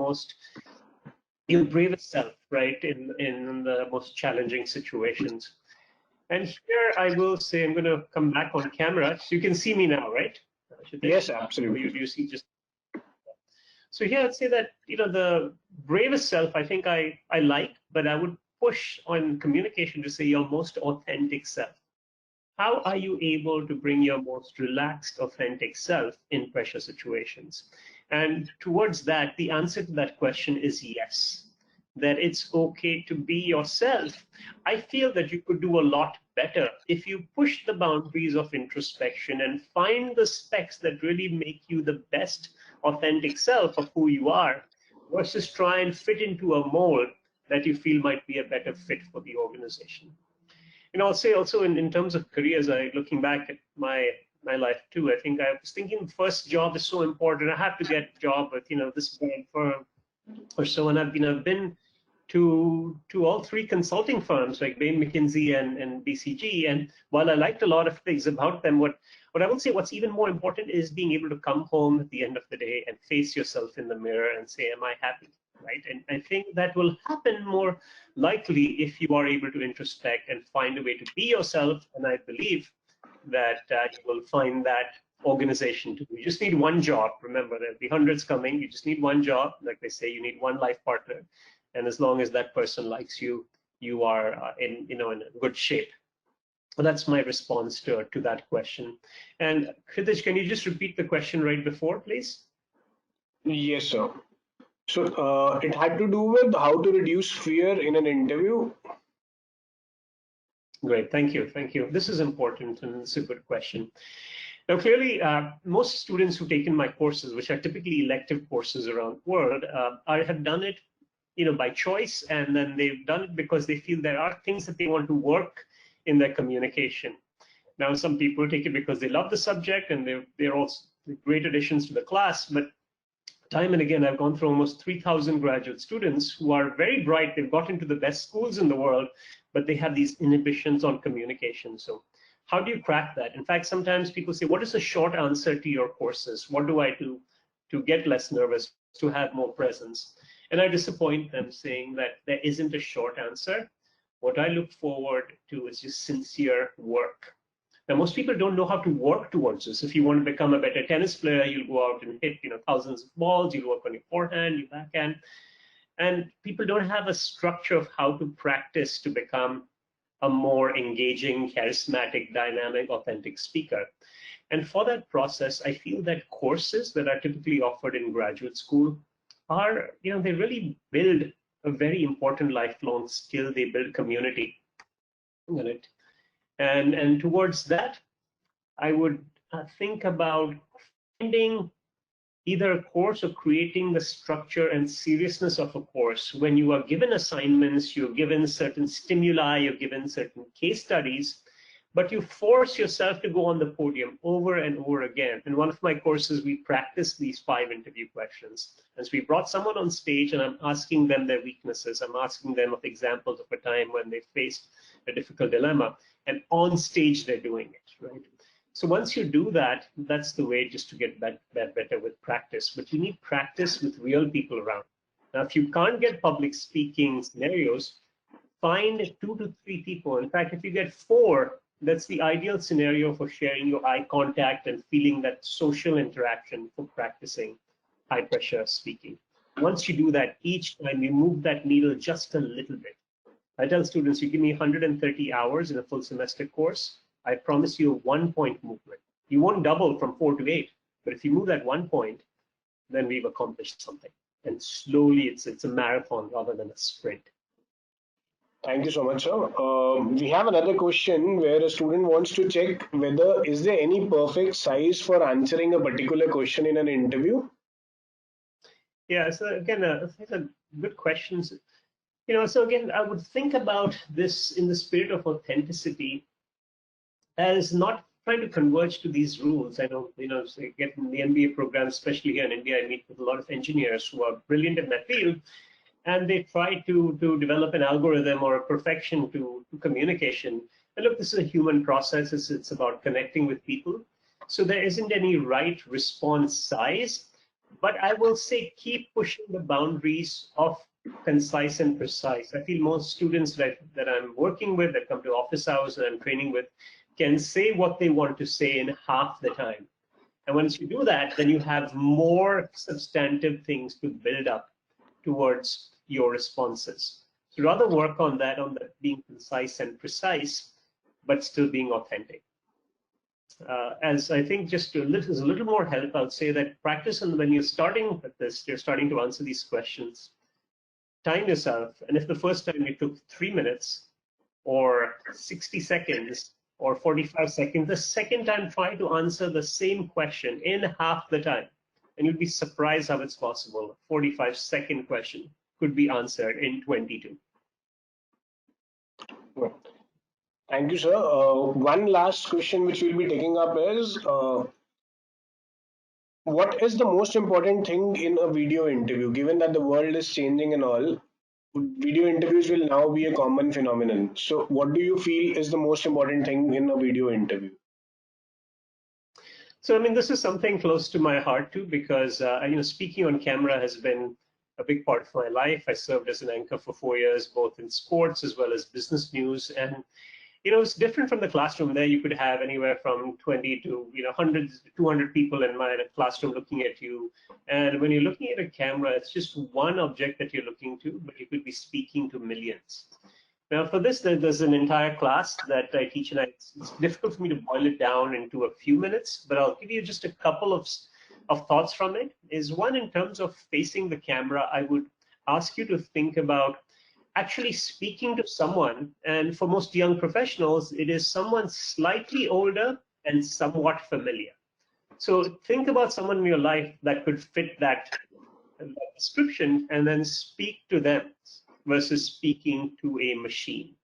bravest self, right, in the most challenging situations. And here I will say, I'm going to come back on camera. So you can see me now, right? Yes, absolutely. You see just. So here I'd say that, the bravest self, I think I like, but I would push on communication to say your most authentic self. How are you able to bring your most relaxed, authentic self in pressure situations? And towards that, the answer to that question is yes, that it's okay to be yourself. I feel that you could do a lot better if you push the boundaries of introspection and find the specs that really make you the best authentic self of who you are, versus try and fit into a mold that you feel might be a better fit for the organization. And I'll say also in terms of careers, looking back at my life too, I think I was thinking the first job is so important. I have to get a job with, this firm or so. And I've been to all three consulting firms like Bain, McKinsey, and BCG. And while I liked a lot of things about them, what I will say, what's even more important is being able to come home at the end of the day and face yourself in the mirror and say, am I happy? Right? And I think that will happen more likely if you are able to introspect and find a way to be yourself. And I believe that you will find that organization too. You just need one job. Remember, there'll be hundreds coming. You just need one job. Like they say, you need one life partner. And as long as that person likes you, you are in good shape. Well, that's my response to that question. And Khritish, can you just repeat the question right before, please? Yes, sir. So it had to do with how to reduce fear in an interview. Great, thank you. This is important and it's a good question. Now, clearly, most students who've taken my courses, which are typically elective courses around the world, have done it by choice, and then they've done it because they feel there are things that they want to work in their communication. Now, some people take it because they love the subject and they're also great additions to the class, but time and again, I've gone through almost 3,000 graduate students who are very bright. They've got into the best schools in the world, but they have these inhibitions on communication. So how do you crack that? In fact, sometimes people say, what is a short answer to your courses? What do I do to get less nervous, to have more presence? And I disappoint them saying that there isn't a short answer. What I look forward to is just sincere work. Now, most people don't know how to work towards this. If you want to become a better tennis player, you'll go out and hit thousands of balls, you'll work on your forehand, your backhand. And people don't have a structure of how to practice to become a more engaging, charismatic, dynamic, authentic speaker. And for that process, I feel that courses that are typically offered in graduate school are, they really build a very important lifelong skill. They build community. And towards that, I would think about finding either a course or creating the structure and seriousness of a course. When you are given assignments, you're given certain stimuli, you're given certain case studies, but you force yourself to go on the podium over and over again. In one of my courses, we practiced these 5 interview questions. And so we brought someone on stage and I'm asking them their weaknesses. I'm asking them of examples of a time when they faced a difficult dilemma. And on stage, they're doing it, right? So once you do that, that's the way just to get better with practice. But you need practice with real people around. Now, if you can't get public speaking scenarios, find 2 to 3 people. In fact, if you get 4, that's the ideal scenario for sharing your eye contact and feeling that social interaction for practicing high pressure speaking. Once you do that, each time you move that needle just a little bit. I tell students, you give me 130 hours in a full semester course, I promise you a 1-point movement. You won't double from 4 to 8, but if you move that 1 point, then we've accomplished something. And slowly, it's a marathon rather than a sprint. Thank you so much, sir. We have another question where a student wants to check whether is there any perfect size for answering a particular question in an interview? Yeah, so again, these are good questions. So again, I would think about this in the spirit of authenticity as not trying to converge to these rules. I know, so get in the MBA program, especially here in India, I meet with a lot of engineers who are brilliant in that field, and they try to develop an algorithm or a perfection to communication. And look, this is a human process. It's about connecting with people. So there isn't any right response size, but I will say keep pushing the boundaries of concise and precise. I feel most students that I'm working with, that come to office hours that I'm training with, can say what they want to say in half the time. And once you do that, then you have more substantive things to build up towards your responses. So rather work on that being concise and precise, but still being authentic. As I think just a little more help, I would say that practice, and when you're starting with this, you're starting to answer these questions, time yourself. And if the first time you took 3 minutes or 60 seconds or 45 seconds, the second time try to answer the same question in half the time. And you'll be surprised how it's possible. A 45-second question could be answered in 22. Thank you, sir. One last question which we'll be taking up is, what is the most important thing in a video interview? Given that the world is changing and all, video interviews will now be a common phenomenon. So what do you feel is the most important thing in a video interview? So, I mean, this is something close to my heart too, because, speaking on camera has been a big part of my life. I served as an anchor for 4 years, both in sports as well as business news. And it's different from the classroom. There you could have anywhere from 20 to 100 to 200 people in my classroom looking at you. And when you're looking at a camera, it's just one object that you're looking to, but you could be speaking to millions. Now, for this, there's an entire class that I teach, and it's difficult for me to boil it down into a few minutes, but I'll give you just a couple of thoughts from it. Is one, in terms of facing the camera, I would ask you to think about actually speaking to someone, and for most young professionals, it is someone slightly older and somewhat familiar. So think about someone in your life that could fit that description and then speak to them versus speaking to a machine,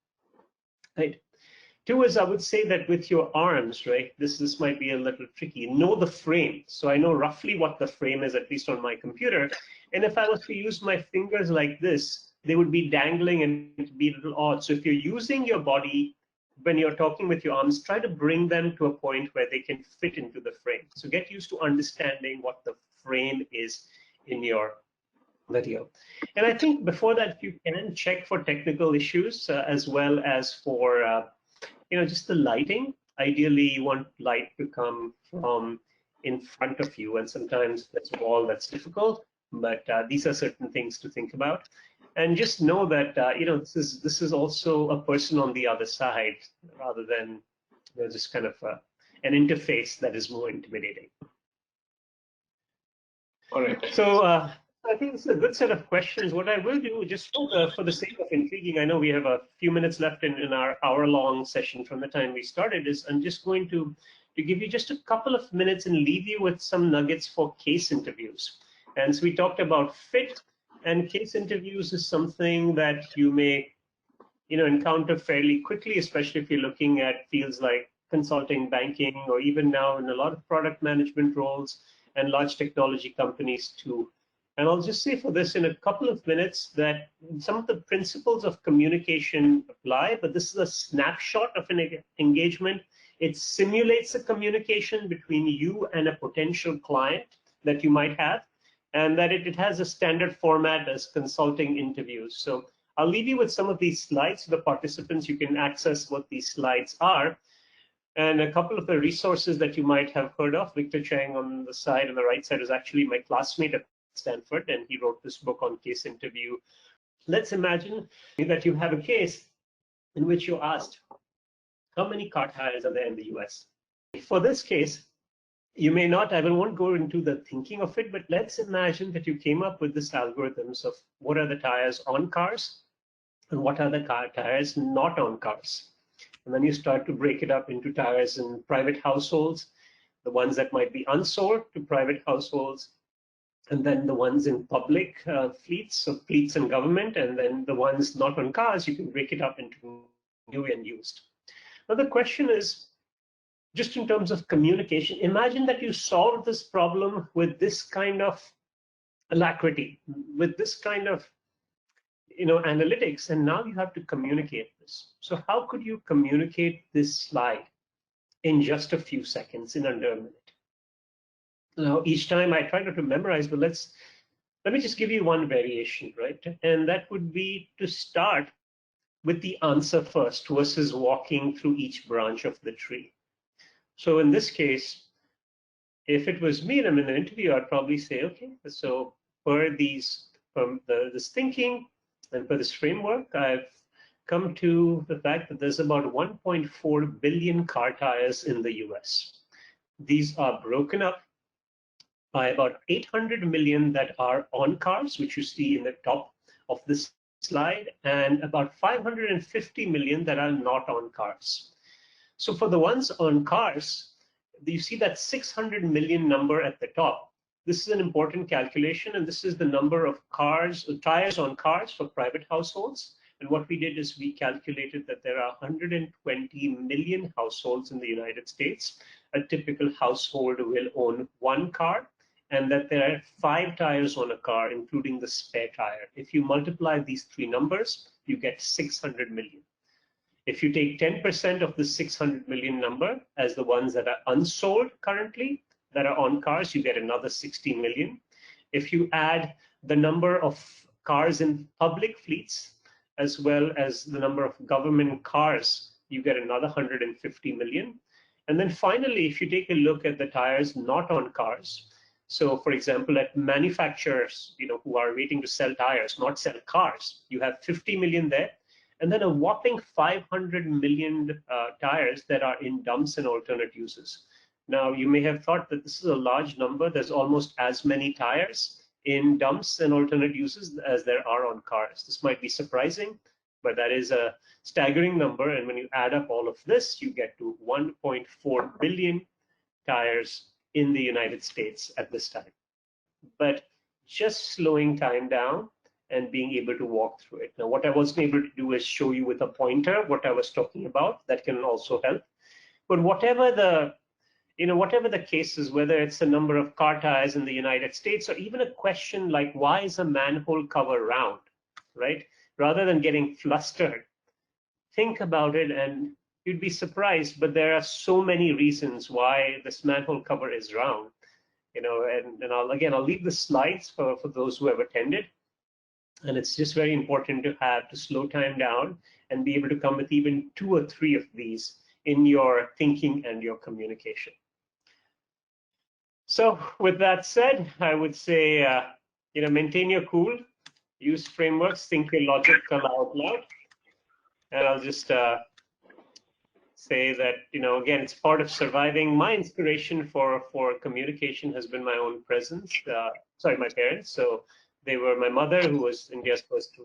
right? Two is, I would say that with your arms, right, this might be a little tricky. Know the frame. So I know roughly what the frame is, at least on my computer. And if I was to use my fingers like this, they would be dangling and it'd be a little odd. So if you're using your body when you're talking with your arms, try to bring them to a point where they can fit into the frame. So get used to understanding what the frame is in your video. And I think before that, you can check for technical issues as well as for just the lighting. Ideally, you want light to come from in front of you, and sometimes that's a wall that's difficult, but these are certain things to think about. And just know that this is also a person on the other side, rather than just kind of an interface that is more intimidating. All right. So I think it's a good set of questions. What I will do, just for the sake of intriguing, I know we have a few minutes left in our hour-long session from the time we started, is I'm just going to give you just a couple of minutes and leave you with some nuggets for case interviews. And so we talked about fit, and case interviews is something that you may encounter fairly quickly, especially if you're looking at fields like consulting, banking, or even now in a lot of product management roles and large technology companies too. And I'll just say for this in a couple of minutes that some of the principles of communication apply, but this is a snapshot of an engagement. It simulates a communication between you and a potential client that you might have, and that it has a standard format as consulting interviews. So I'll leave you with some of these slides for the participants. You can access what these slides are. And a couple of the resources that you might have heard of. Victor Chang on the side, on the right side, is actually my classmate at Stanford, and he wrote this book on case interview. Let's imagine that you have a case in which you're asked, how many car tires are there in the US? For this case, you may not, I won't go into the thinking of it, but let's imagine that you came up with this algorithms of what are the tires on cars and what are the tires not on cars. And then you start to break it up into tires in private households, the ones that might be unsold to private households, and then the ones in public fleets, so fleets and government, and then the ones not on cars, you can break it up into new and used. Now the question is, just in terms of communication, imagine that you solved this problem with this kind of alacrity, with this kind of analytics, and now you have to communicate this. So how could you communicate this slide in just a few seconds, in under a minute? Now, each time I try not to memorize, but let me just give you one variation, right? And that would be to start with the answer first versus walking through each branch of the tree. So in this case, if it was me and I'm in an interview, I'd probably say, okay, so per this thinking and per this framework, I've come to the fact that there's about 1.4 billion car tires in the US. These are broken up by about 800 million that are on cars, which you see in the top of this slide, and about 550 million that are not on cars. So for the ones on cars, you see that 600 million number at the top. This is an important calculation, and this is the number of tires on cars for private households. And what we did is we calculated that there are 120 million households in the United States. A typical household will own one car, and that there are 5 tires on a car, including the spare tire. If you multiply these 3 numbers, you get 600 million. If you take 10% of the 600 million number as the ones that are unsold currently, that are on cars, you get another 60 million. If you add the number of cars in public fleets, as well as the number of government cars, you get another 150 million. And then finally, if you take a look at the tires not on cars, so for example, at manufacturers, who are waiting to sell tires, not sell cars, you have 50 million there. And then a whopping 500 million tires that are in dumps and alternate uses. Now, you may have thought that this is a large number. There's almost as many tires in dumps and alternate uses as there are on cars. This might be surprising, but that is a staggering number. And when you add up all of this, you get to 1.4 billion tires in the United States at this time. But just slowing time down and being able to walk through it. Now, what I wasn't able to do is show you with a pointer what I was talking about. That can also help. But whatever the case is, whether it's the number of car tires in the United States, or even a question like, why is a manhole cover round, right? Rather than getting flustered, think about it and you'd be surprised, but there are so many reasons why this manhole cover is round. And I'll leave the slides for those who have attended. And it's just very important to slow time down and be able to come with even 2 or 3 of these in your thinking and your communication. So with that said, I would say, maintain your cool, use frameworks, think your logic out loud. And I'll just say that, again, it's part of surviving. My inspiration for communication has been my own presence. My parents. So they were my mother, who was India's first,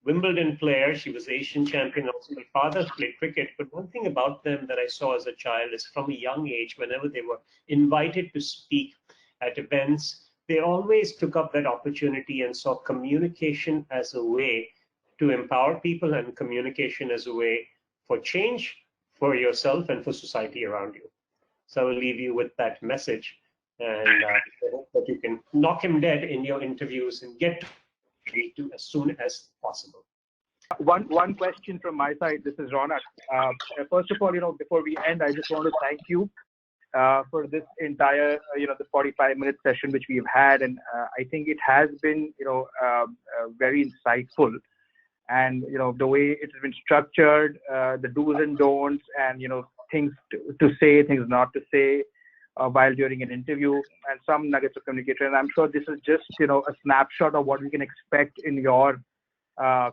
Wimbledon player. She was Asian champion. Also, my father played cricket. But one thing about them that I saw as a child is from a young age, whenever they were invited to speak at events, they always took up that opportunity and saw communication as a way to empower people and communication as a way for change for yourself and for society around you. So I will leave you with that message. And I hope that you can knock him dead in your interviews and get to as soon as possible. One question from my side. This is Ronak. First of all, before we end, I just want to thank you for this entire, the 45-minute session which we've had, and I think it has been, very insightful. And the way it has been structured, the do's and don'ts, and things to say, things not to say while during an interview, and some nuggets of communication. And I'm sure this is just a snapshot of what we can expect in your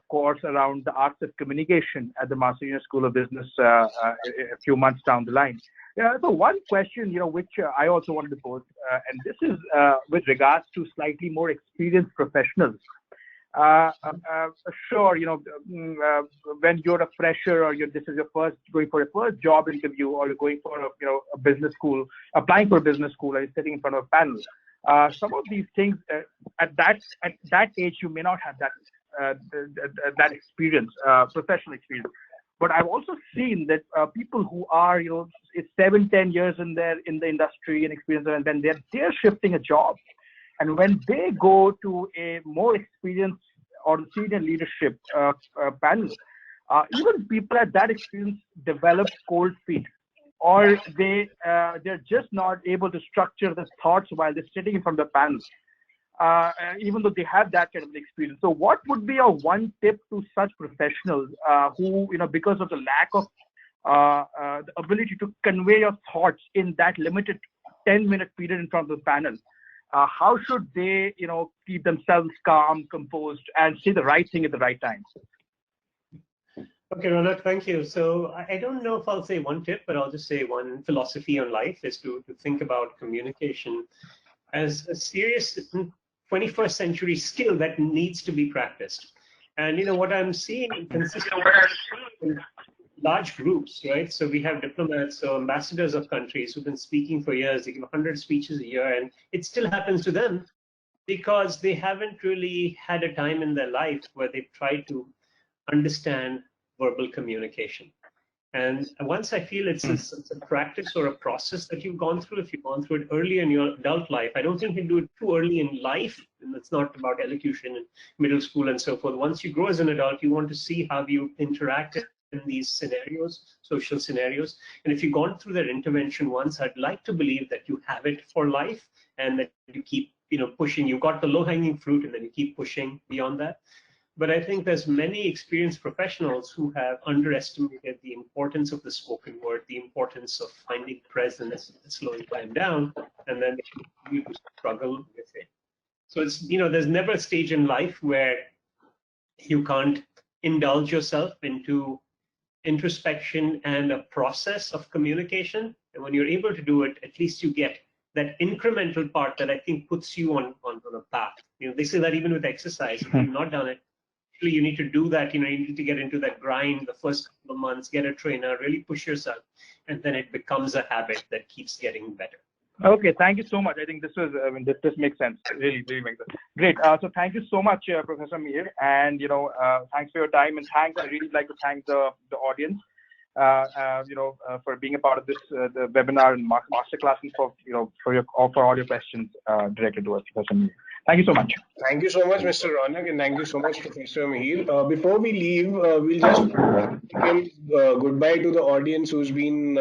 course around the arts of communication at the Master Union School of Business a few months down the line. So one question which I also wanted to pose, and this is with regards to slightly more experienced professionals. Sure, when you're a fresher, or this is your going for a first job interview, or you're going for a business school, applying for a business school, and sitting in front of a panel. Some of these things at that age you may not have that experience, professional experience. But I've also seen that people who are it's 7-10 years in the industry and experience, and then they're shifting a job. And when they go to a more experienced or senior leadership panel, even people at that experience develop cold feet, or they're just not able to structure the thoughts while they're sitting in front of the panel, even though they have that kind of experience. So what would be your one tip to such professionals who, because of the lack of the ability to convey your thoughts in that limited 10-minute period in front of the panel? How should they, keep themselves calm, composed, and say the right thing at the right time? Okay, Ronak, thank you. So I don't know if I'll say one tip, but I'll just say one philosophy on life is to think about communication as a serious 21st century skill that needs to be practiced. And what I'm seeing consistently in large groups, right? So we have diplomats or ambassadors of countries who've been speaking for years. They give 100 speeches a year, and it still happens to them because they haven't really had a time in their life where they've tried to understand verbal communication. And once I feel it's a practice or a process that you've gone through, if you've gone through it early in your adult life, I don't think you do it too early in life. And it's not about elocution in middle school and so forth. Once you grow as an adult, you want to see how you interact in these scenarios, social scenarios. And if you've gone through that intervention once, I'd like to believe that you have it for life and that you keep, pushing. You've got the low-hanging fruit and then you keep pushing beyond that. But I think there's many experienced professionals who have underestimated the importance of the spoken word, the importance of finding presence, slowing time down, and then you struggle with it. So it's, there's never a stage in life where you can't indulge yourself into introspection and a process of communication. And when you're able to do it, at least you get that incremental part that I think puts you on a path. They say that even with exercise, if you've not done it, you need to do that. You need to get into that grind the first couple of months, get a trainer, really push yourself, and then it becomes a habit that keeps getting better. Okay, thank you so much. I think this makes sense. Really, really makes sense. Great. So thank you so much, Professor Mihir, and thanks for your time, and thanks. I really like to thank the audience, for being a part of this the webinar and masterclass, and for all your questions directed to us, Professor Mihir. Thank you so much. Thank you so much, Mr. Ronak, and thank you so much, Professor Mihir. Before we leave, we'll just give goodbye to the audience who's been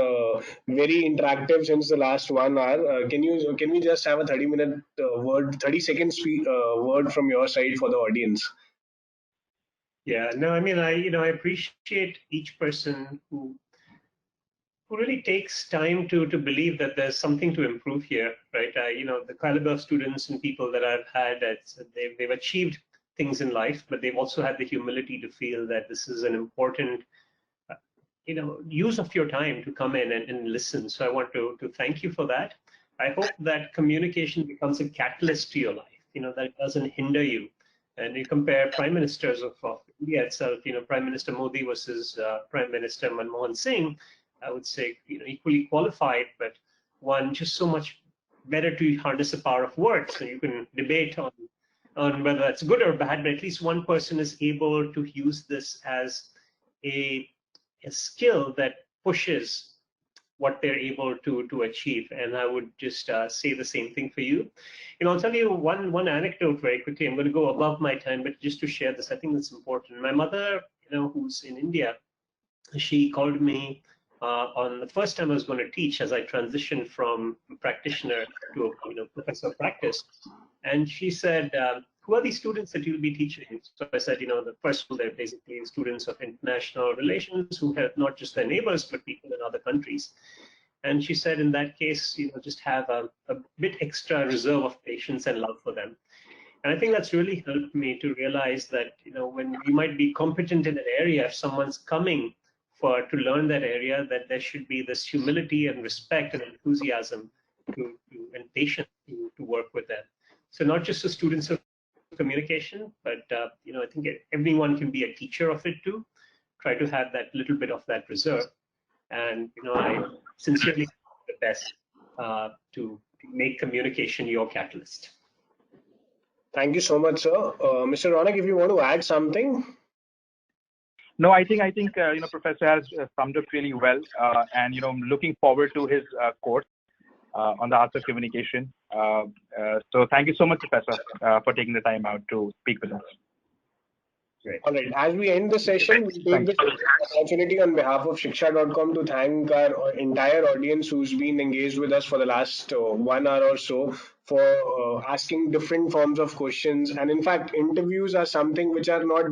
very interactive since the last 1 hour. Can we just have a 30-minute 30-second word from your side for the audience? Yeah, no, I mean, I appreciate each person who really takes time to believe that there's something to improve here, right? The caliber of students and people that I've had, they've achieved things in life, but they've also had the humility to feel that this is an important, use of your time to come in and listen. So I want to thank you for that. I hope that communication becomes a catalyst to your life, that it doesn't hinder you. And you compare prime ministers of India itself, Prime Minister Modi versus Prime Minister Manmohan Singh, I would say, equally qualified, but one just so much better to harness the power of words. So you can debate on whether that's good or bad, but at least one person is able to use this as a skill that pushes what they're able to achieve. And I would just say the same thing for you. I'll tell you one anecdote very quickly. I'm going to go above my time, but just to share this, I think that's important. My mother, who's in India, she called me on the first time I was going to teach, as I transitioned from practitioner to a professor of practice. And she said, who are these students that you'll be teaching? So I said, the first one, they're basically students of international relations who have not just their neighbors, but people in other countries. And she said, in that case, just have a bit extra reserve of patience and love for them. And I think that's really helped me to realize that, when we might be competent in an area, if someone's coming to learn that area, that there should be this humility and respect and enthusiasm and patience to work with them. So not just the students of communication, but I think everyone can be a teacher of it too. Try to have that little bit of that reserve. And I sincerely do the best to make communication your catalyst. Thank you so much, sir. Mr. Ronak, if you want to add something. No, I think Professor has summed up really well, and looking forward to his course on the arts of communication. So thank you so much, Professor, for taking the time out to speak with us. Great. All right. As we end the session, we take this opportunity on behalf of Shiksha.com to thank our entire audience who's been engaged with us for the last 1 hour or so for asking different forms of questions. And in fact, interviews are something which are not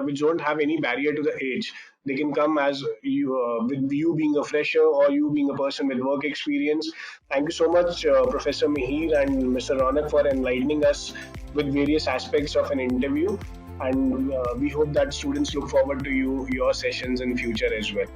which don't have any barrier to the age. They can come as with you being a fresher or you being a person with work experience. Thank you so much, Professor Mihir and Mr. Ronak, for enlightening us with various aspects of an interview. And we hope that students look forward to your sessions in future as well.